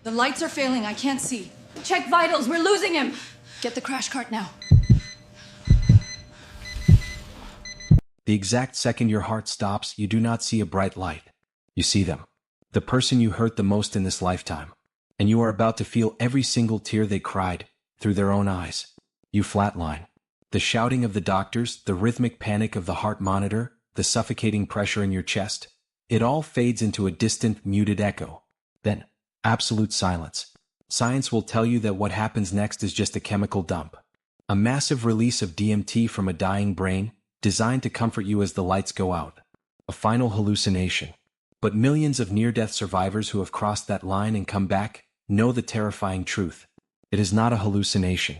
The lights are failing. I can't see. Check vitals. We're losing him. Get the crash cart now. The exact second your heart stops, you do not see a bright light. You see them. The person you hurt the most in this lifetime. And you are about to feel every single tear they cried, through their own eyes. You flatline. The shouting of the doctors, the rhythmic panic of the heart monitor, the suffocating pressure in your chest. It all fades into a distant, muted echo. Then, absolute silence. Science will tell you that what happens next is just a chemical dump. A massive release of DMT from a dying brain, designed to comfort you as the lights go out. A final hallucination. But millions of near-death survivors who have crossed that line and come back know the terrifying truth. It is not a hallucination.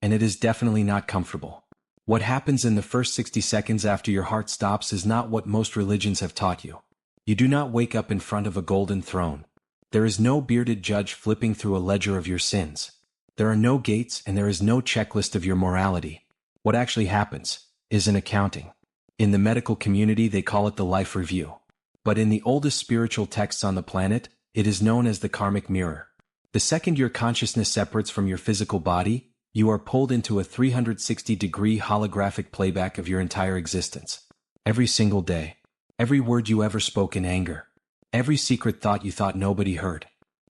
And it is definitely not comfortable. What happens in the first 60 seconds after your heart stops is not what most religions have taught you. You do not wake up in front of a golden throne. There is no bearded judge flipping through a ledger of your sins. There are no gates and there is no checklist of your morality. What actually happens is an accounting. In the medical community, they call it the life review. But in the oldest spiritual texts on the planet, it is known as the Karmic Mirror. The second your consciousness separates from your physical body, you are pulled into a 360-degree holographic playback of your entire existence. Every single day. Every word you ever spoke in anger. Every secret thought you thought nobody heard.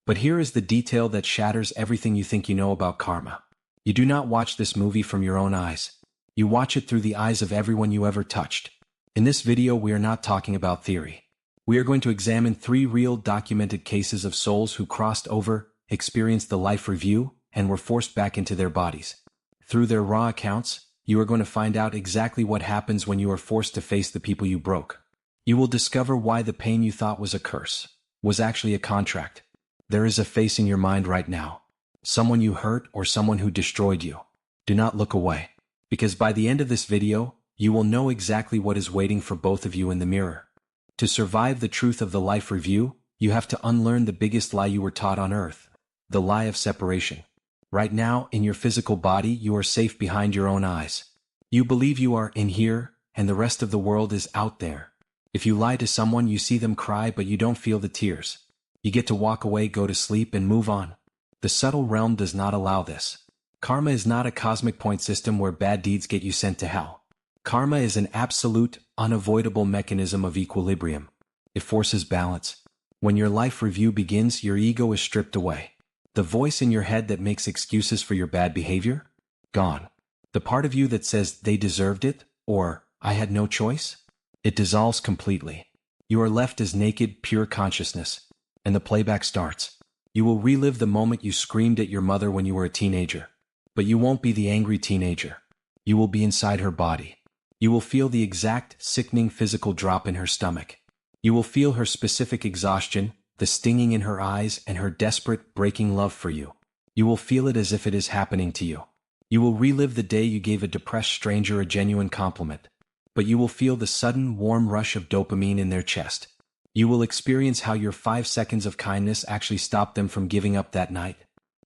But here is the detail that shatters everything you think you know about karma. You do not watch this movie from your own eyes. You watch it through the eyes of everyone you ever touched. In this video, we are not talking about theory. We are going to examine 3 real documented cases of souls who crossed over, experienced the life review, and were forced back into their bodies. Through their raw accounts, you are going to find out exactly what happens when you are forced to face the people you broke. You will discover why the pain you thought was a curse was actually a contract. There is a face in your mind right now. Someone you hurt or someone who destroyed you. Do not look away. Because by the end of this video, you will know exactly what is waiting for both of you in the mirror. To survive the truth of the life review, you have to unlearn the biggest lie you were taught on earth. The lie of separation. Right now, in your physical body, you are safe behind your own eyes. You believe you are in here, and the rest of the world is out there. If you lie to someone, you see them cry, but you don't feel the tears. You get to walk away, go to sleep, and move on. The subtle realm does not allow this. Karma is not a cosmic point system where bad deeds get you sent to hell. Karma is an absolute, unavoidable mechanism of equilibrium. It forces balance. When your life review begins, your ego is stripped away. The voice in your head that makes excuses for your bad behavior? Gone. The part of you that says they deserved it, or I had no choice? It dissolves completely. You are left as naked, pure consciousness. And the playback starts. You will relive the moment you screamed at your mother when you were a teenager. But you won't be the angry teenager. You will be inside her body. You will feel the exact, sickening physical drop in her stomach. You will feel her specific exhaustion, the stinging in her eyes, and her desperate, breaking love for you. You will feel it as if it is happening to you. You will relive the day you gave a depressed stranger a genuine compliment. But you will feel the sudden, warm rush of dopamine in their chest. You will experience how your 5 seconds of kindness actually stopped them from giving up that night.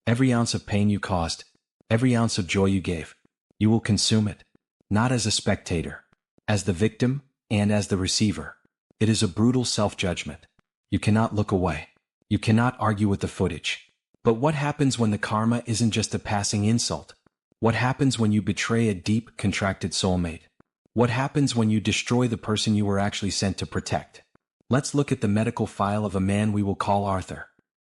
Every ounce of pain you caused, every ounce of joy you gave, you will consume it. Not as a spectator, as the victim, and as the receiver. It is a brutal self-judgment. You cannot look away. You cannot argue with the footage. But what happens when the karma isn't just a passing insult? What happens when you betray a deep, contracted soulmate? What happens when you destroy the person you were actually sent to protect? Let's look at the medical file of a man we will call Arthur.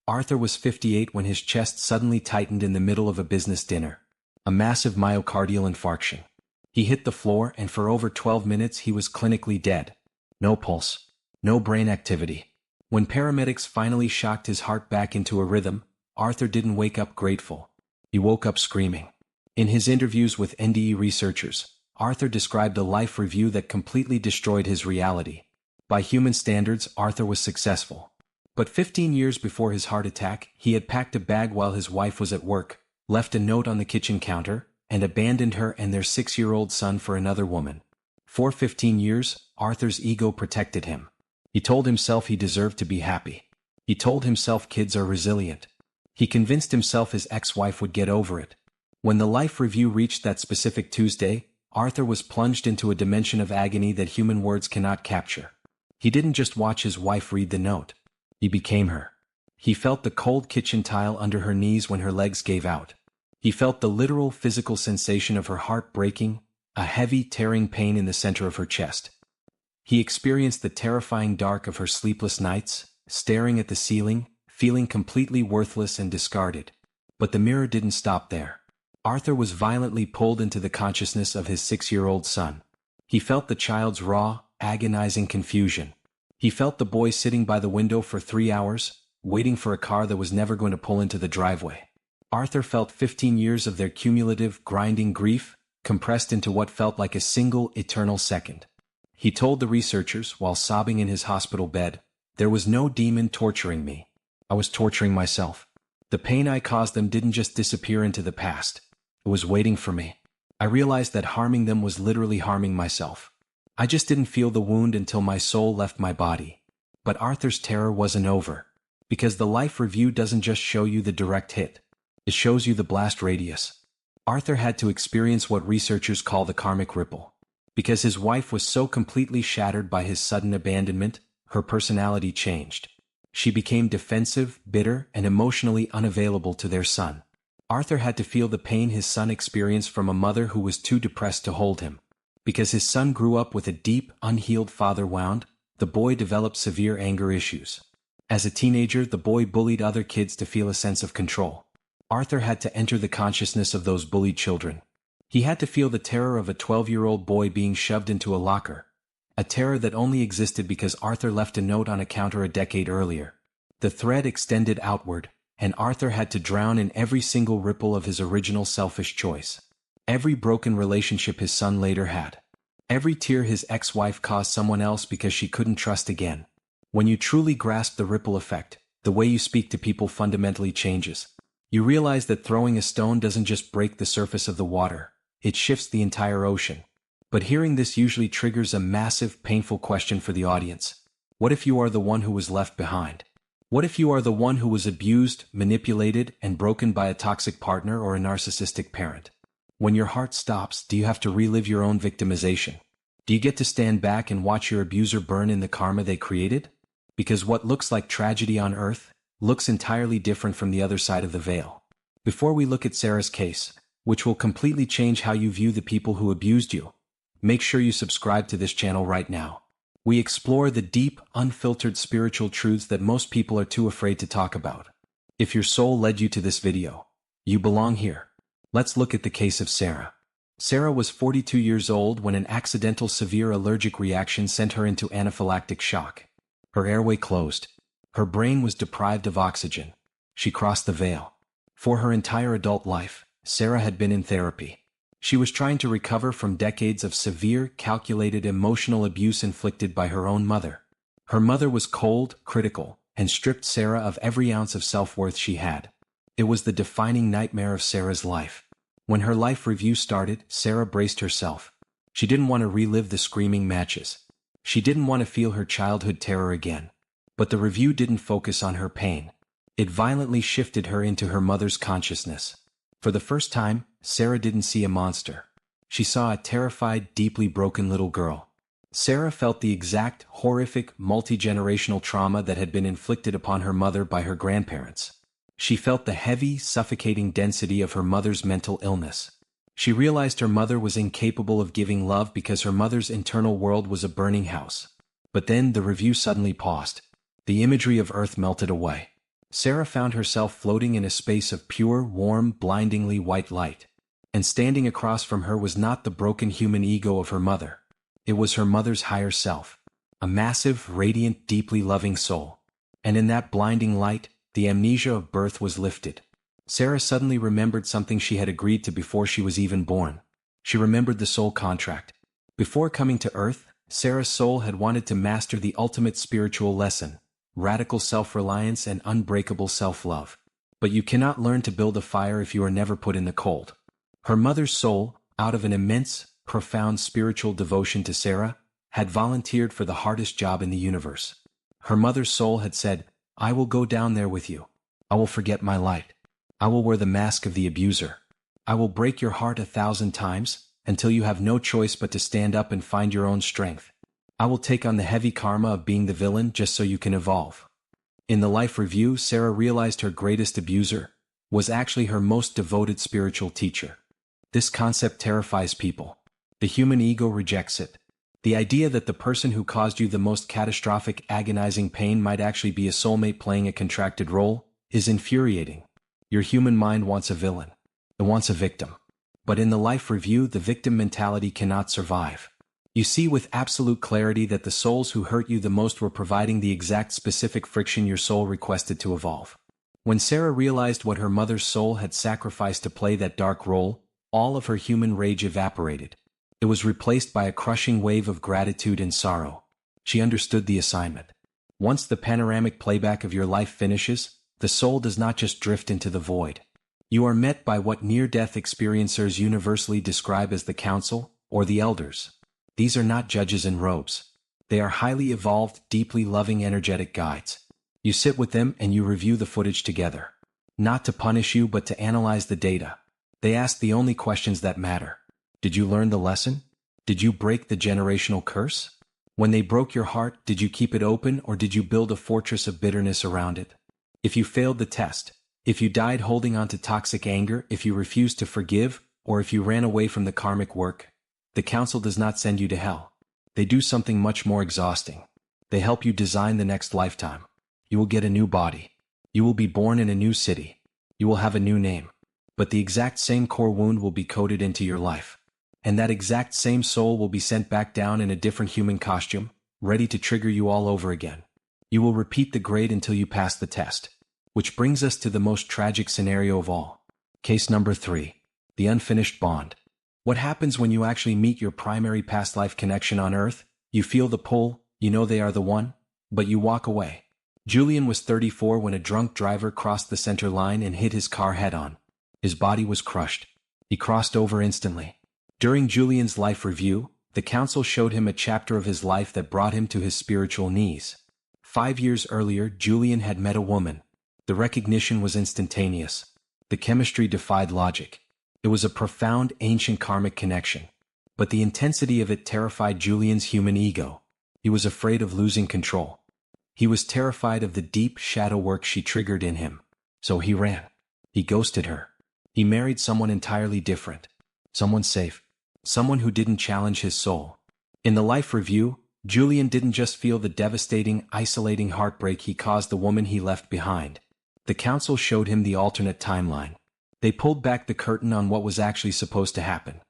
Arthur was 58 when his chest suddenly tightened in the middle of a business dinner. A massive myocardial infarction. He hit the floor, and for over 12 minutes he was clinically dead. No pulse. No brain activity. When paramedics finally shocked his heart back into a rhythm, Arthur didn't wake up grateful. He woke up screaming. In his interviews with NDE researchers, Arthur described a life review that completely destroyed his reality. By human standards, Arthur was successful. But 15 years before his heart attack, he had packed a bag while his wife was at work, left a note on the kitchen counter, and abandoned her and their 6-year-old son for another woman. For 15 years, Arthur's ego protected him. He told himself he deserved to be happy. He told himself kids are resilient. He convinced himself his ex-wife would get over it. When the life review reached that specific Tuesday, Arthur was plunged into a dimension of agony that human words cannot capture. He didn't just watch his wife read the note. He became her. He felt the cold kitchen tile under her knees when her legs gave out. He felt the literal physical sensation of her heart breaking, a heavy, tearing pain in the center of her chest. He experienced the terrifying dark of her sleepless nights, staring at the ceiling, feeling completely worthless and discarded. But the mirror didn't stop there. Arthur was violently pulled into the consciousness of his 6-year-old son. He felt the child's raw, agonizing confusion. He felt the boy sitting by the window for 3 hours, waiting for a car that was never going to pull into the driveway. Arthur felt 15 years of their cumulative, grinding grief, compressed into what felt like a single, eternal second. He told the researchers, while sobbing in his hospital bed, "There was no demon torturing me. I was torturing myself. The pain I caused them didn't just disappear into the past. It was waiting for me. I realized that harming them was literally harming myself. I just didn't feel the wound until my soul left my body." But Arthur's terror wasn't over. Because the life review doesn't just show you the direct hit. It shows you the blast radius. Arthur had to experience what researchers call the karmic ripple. Because his wife was so completely shattered by his sudden abandonment, her personality changed. She became defensive, bitter, and emotionally unavailable to their son. Arthur had to feel the pain his son experienced from a mother who was too depressed to hold him. Because his son grew up with a deep, unhealed father wound, the boy developed severe anger issues. As a teenager, the boy bullied other kids to feel a sense of control. Arthur had to enter the consciousness of those bullied children. He had to feel the terror of a 12-year-old boy being shoved into a locker, a terror that only existed because Arthur left a note on a counter a decade earlier. The thread extended outward, and Arthur had to drown in every single ripple of his original selfish choice. Every broken relationship his son later had. Every tear his ex-wife caused someone else because she couldn't trust again. When you truly grasp the ripple effect, the way you speak to people fundamentally changes. You realize that throwing a stone doesn't just break the surface of the water, it shifts the entire ocean. But hearing this usually triggers a massive, painful question for the audience. What if you are the one who was left behind? What if you are the one who was abused, manipulated, and broken by a toxic partner or a narcissistic parent? When your heart stops, do you have to relive your own victimization? Do you get to stand back and watch your abuser burn in the karma they created? Because what looks like tragedy on earth looks entirely different from the other side of the veil. Before we look at Sarah's case, which will completely change how you view the people who abused you, make sure you subscribe to this channel right now. We explore the deep, unfiltered spiritual truths that most people are too afraid to talk about. If your soul led you to this video, you belong here. Let's look at the case of Sarah. Sarah was 42 years old when an accidental severe allergic reaction sent her into anaphylactic shock. Her airway closed. Her brain was deprived of oxygen. She crossed the veil. For her entire adult life, Sarah had been in therapy. She was trying to recover from decades of severe, calculated emotional abuse inflicted by her own mother. Her mother was cold, critical, and stripped Sarah of every ounce of self-worth she had. It was the defining nightmare of Sarah's life. When her life review started, Sarah braced herself. She didn't want to relive the screaming matches. She didn't want to feel her childhood terror again. But the review didn't focus on her pain. It violently shifted her into her mother's consciousness. For the first time, Sarah didn't see a monster. She saw a terrified, deeply broken little girl. Sarah felt the exact, horrific, multi-generational trauma that had been inflicted upon her mother by her grandparents. She felt the heavy, suffocating density of her mother's mental illness. She realized her mother was incapable of giving love because her mother's internal world was a burning house. But then the review suddenly paused. The imagery of Earth melted away. Sarah found herself floating in a space of pure, warm, blindingly white light. And standing across from her was not the broken human ego of her mother. It was her mother's higher self. A massive, radiant, deeply loving soul. And in that blinding light, the amnesia of birth was lifted. Sarah suddenly remembered something she had agreed to before she was even born. She remembered the soul contract. Before coming to Earth, Sarah's soul had wanted to master the ultimate spiritual lesson: radical self-reliance and unbreakable self-love. But you cannot learn to build a fire if you are never put in the cold. Her mother's soul, out of an immense, profound spiritual devotion to Sarah, had volunteered for the hardest job in the universe. Her mother's soul had said, "I will go down there with you. I will forget my light. I will wear the mask of the abuser. I will break your heart 1,000 times, until you have no choice but to stand up and find your own strength. I will take on the heavy karma of being the villain just so you can evolve." In the life review, Sarah realized her greatest abuser was actually her most devoted spiritual teacher. This concept terrifies people. The human ego rejects it. The idea that the person who caused you the most catastrophic, agonizing pain might actually be a soulmate playing a contracted role is infuriating. Your human mind wants a villain. It wants a victim. But in the life review, the victim mentality cannot survive. You see with absolute clarity that the souls who hurt you the most were providing the exact specific friction your soul requested to evolve. When Sarah realized what her mother's soul had sacrificed to play that dark role, all of her human rage evaporated. It was replaced by a crushing wave of gratitude and sorrow. She understood the assignment. Once the panoramic playback of your life finishes, the soul does not just drift into the void. You are met by what near-death experiencers universally describe as the council, or the elders. These are not judges in robes. They are highly evolved, deeply loving energetic guides. You sit with them and you review the footage together. Not to punish you but to analyze the data. They ask the only questions that matter. Did you learn the lesson? Did you break the generational curse? When they broke your heart, did you keep it open or did you build a fortress of bitterness around it? If you failed the test, if you died holding on to toxic anger, if you refused to forgive, or if you ran away from the karmic work, the council does not send you to hell. They do something much more exhausting. They help you design the next lifetime. You will get a new body. You will be born in a new city. You will have a new name. But the exact same core wound will be coded into your life. And that exact same soul will be sent back down in a different human costume, ready to trigger you all over again. You will repeat the grade until you pass the test. Which brings us to the most tragic scenario of all. Case number 3. The unfinished bond. What happens when you actually meet your primary past life connection on Earth? You feel the pull, you know they are the one, but you walk away. Julian was 34 when a drunk driver crossed the center line and hit his car head-on. His body was crushed. He crossed over instantly. During Julian's life review, the council showed him a chapter of his life that brought him to his spiritual knees. 5 years earlier, Julian had met a woman. The recognition was instantaneous. The chemistry defied logic. It was a profound, ancient karmic connection. But the intensity of it terrified Julian's human ego. He was afraid of losing control. He was terrified of the deep shadow work she triggered in him. So he ran. He ghosted her. He married someone entirely different. Someone safe. Someone who didn't challenge his soul. In the life review, Julian didn't just feel the devastating, isolating heartbreak he caused the woman he left behind. The council showed him the alternate timeline. They pulled back the curtain on what was actually supposed to happen.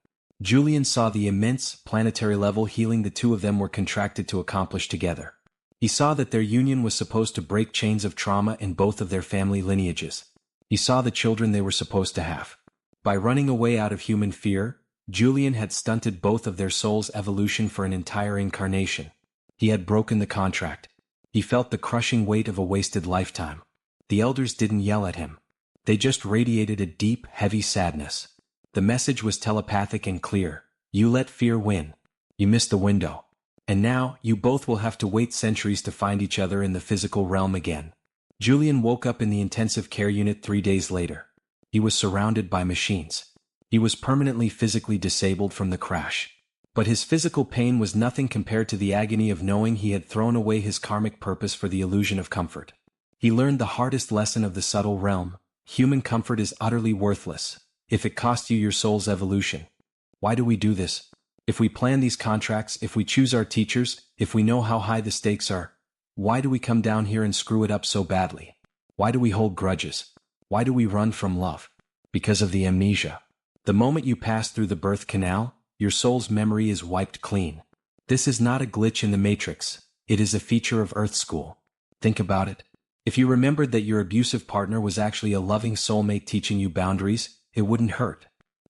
Julian saw the immense, planetary-level healing the two of them were contracted to accomplish together. He saw that their union was supposed to break chains of trauma in both of their family lineages. He saw the children they were supposed to have. By running away out of human fear, Julian had stunted both of their souls' evolution for an entire incarnation. He had broken the contract. He felt the crushing weight of a wasted lifetime. The elders didn't yell at him. They just radiated a deep, heavy sadness. The message was telepathic and clear. You let fear win. You missed the window. And now, you both will have to wait centuries to find each other in the physical realm again. Julian woke up in the intensive care unit 3 days later. He was surrounded by machines. He was permanently physically disabled from the crash. But his physical pain was nothing compared to the agony of knowing he had thrown away his karmic purpose for the illusion of comfort. He learned the hardest lesson of the subtle realm. Human comfort is utterly worthless, if it costs you your soul's evolution. Why do we do this? If we plan these contracts, if we choose our teachers, if we know how high the stakes are, why do we come down here and screw it up so badly? Why do we hold grudges? Why do we run from love? Because of the amnesia. The moment you pass through the birth canal, your soul's memory is wiped clean. This is not a glitch in the matrix. It is a feature of Earth School. Think about it. If you remembered that your abusive partner was actually a loving soulmate teaching you boundaries, it wouldn't hurt.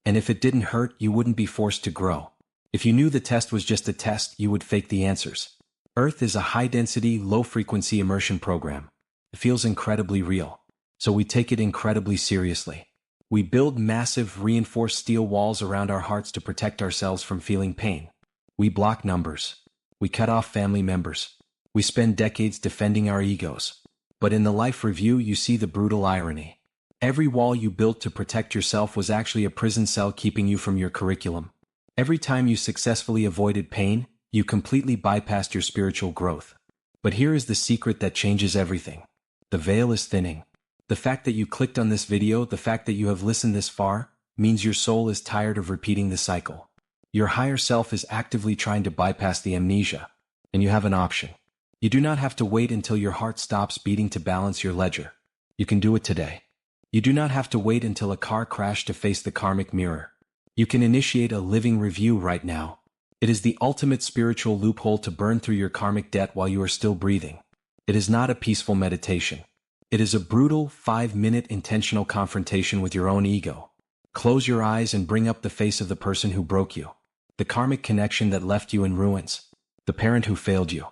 And if it didn't hurt, you wouldn't be forced to grow. If you knew the test was just a test, you would fake the answers. Earth is a high-density, low-frequency immersion program. It feels incredibly real. So we take it incredibly seriously. We build massive, reinforced steel walls around our hearts to protect ourselves from feeling pain. We block numbers. We cut off family members. We spend decades defending our egos. But in the life review, you see the brutal irony. Every wall you built to protect yourself was actually a prison cell keeping you from your curriculum. Every time you successfully avoided pain, you completely bypassed your spiritual growth. But here is the secret that changes everything. The veil is thinning. The fact that you clicked on this video, the fact that you have listened this far, means your soul is tired of repeating the cycle. Your higher self is actively trying to bypass the amnesia, and you have an option. You do not have to wait until your heart stops beating to balance your ledger. You can do it today. You do not have to wait until a car crash to face the karmic mirror. You can initiate a living review right now. It is the ultimate spiritual loophole to burn through your karmic debt while you are still breathing. It is not a peaceful meditation. It is a brutal, 5-minute intentional confrontation with your own ego. Close your eyes and bring up the face of the person who broke you. The karmic connection that left you in ruins. The parent who failed you.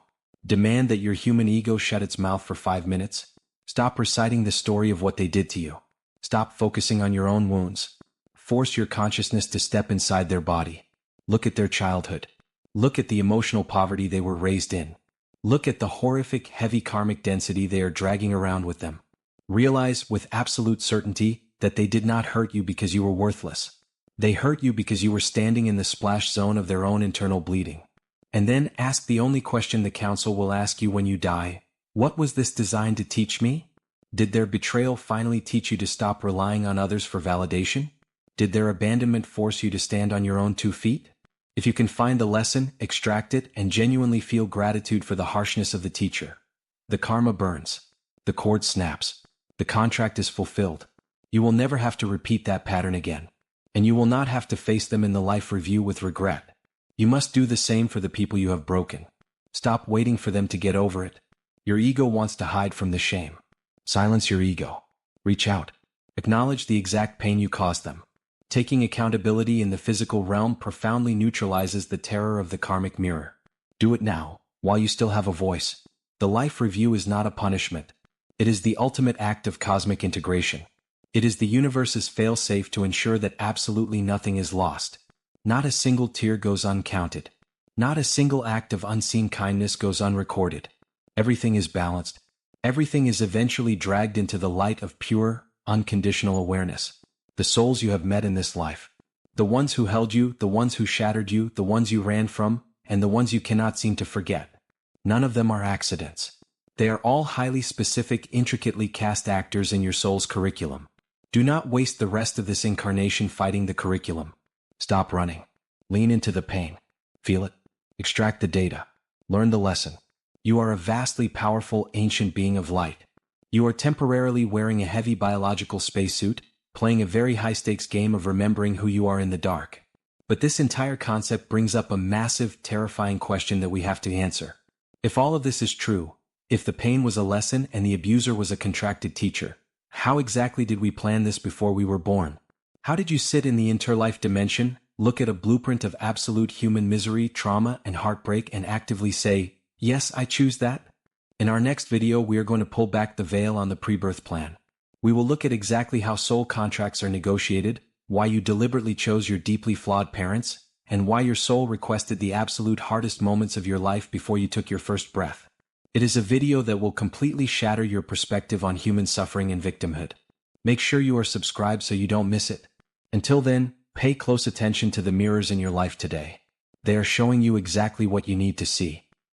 Demand that your human ego shut its mouth for 5 minutes. Stop reciting the story of what they did to you. Stop focusing on your own wounds. Force your consciousness to step inside their body. Look at their childhood. Look at the emotional poverty they were raised in. Look at the horrific, heavy karmic density they are dragging around with them. Realize with absolute certainty that they did not hurt you because you were worthless. They hurt you because you were standing in the splash zone of their own internal bleeding. And then ask the only question the council will ask you when you die. What was this designed to teach me? Did their betrayal finally teach you to stop relying on others for validation? Did their abandonment force you to stand on your own 2 feet? If you can find the lesson, extract it, and genuinely feel gratitude for the harshness of the teacher. The karma burns. The cord snaps. The contract is fulfilled. You will never have to repeat that pattern again. And you will not have to face them in the life review with regret. You must do the same for the people you have broken. Stop waiting for them to get over it. Your ego wants to hide from the shame. Silence your ego. Reach out. Acknowledge the exact pain you caused them. Taking accountability in the physical realm profoundly neutralizes the terror of the karmic mirror. Do it now, while you still have a voice. The life review is not a punishment. It is the ultimate act of cosmic integration. It is the universe's fail-safe to ensure that absolutely nothing is lost. Not a single tear goes uncounted. Not a single act of unseen kindness goes unrecorded. Everything is balanced. Everything is eventually dragged into the light of pure, unconditional awareness. The souls you have met in this life. The ones who held you, the ones who shattered you, the ones you ran from, and the ones you cannot seem to forget. None of them are accidents. They are all highly specific, intricately cast actors in your soul's curriculum. Do not waste the rest of this incarnation fighting the curriculum. Stop running. Lean into the pain. Feel it. Extract the data. Learn the lesson. You are a vastly powerful, ancient being of light. You are temporarily wearing a heavy biological spacesuit, playing a very high-stakes game of remembering who you are in the dark. But this entire concept brings up a massive, terrifying question that we have to answer. If all of this is true, if the pain was a lesson and the abuser was a contracted teacher, how exactly did we plan this before we were born? How did you sit in the interlife dimension, look at a blueprint of absolute human misery, trauma, and heartbreak and actively say, "Yes, I choose that"? In our next video, we are going to pull back the veil on the pre-birth plan. We will look at exactly how soul contracts are negotiated, why you deliberately chose your deeply flawed parents, and why your soul requested the absolute hardest moments of your life before you took your first breath. It is a video that will completely shatter your perspective on human suffering and victimhood. Make sure you are subscribed so you don't miss it. Until then, pay close attention to the mirrors in your life today. They are showing you exactly what you need to see.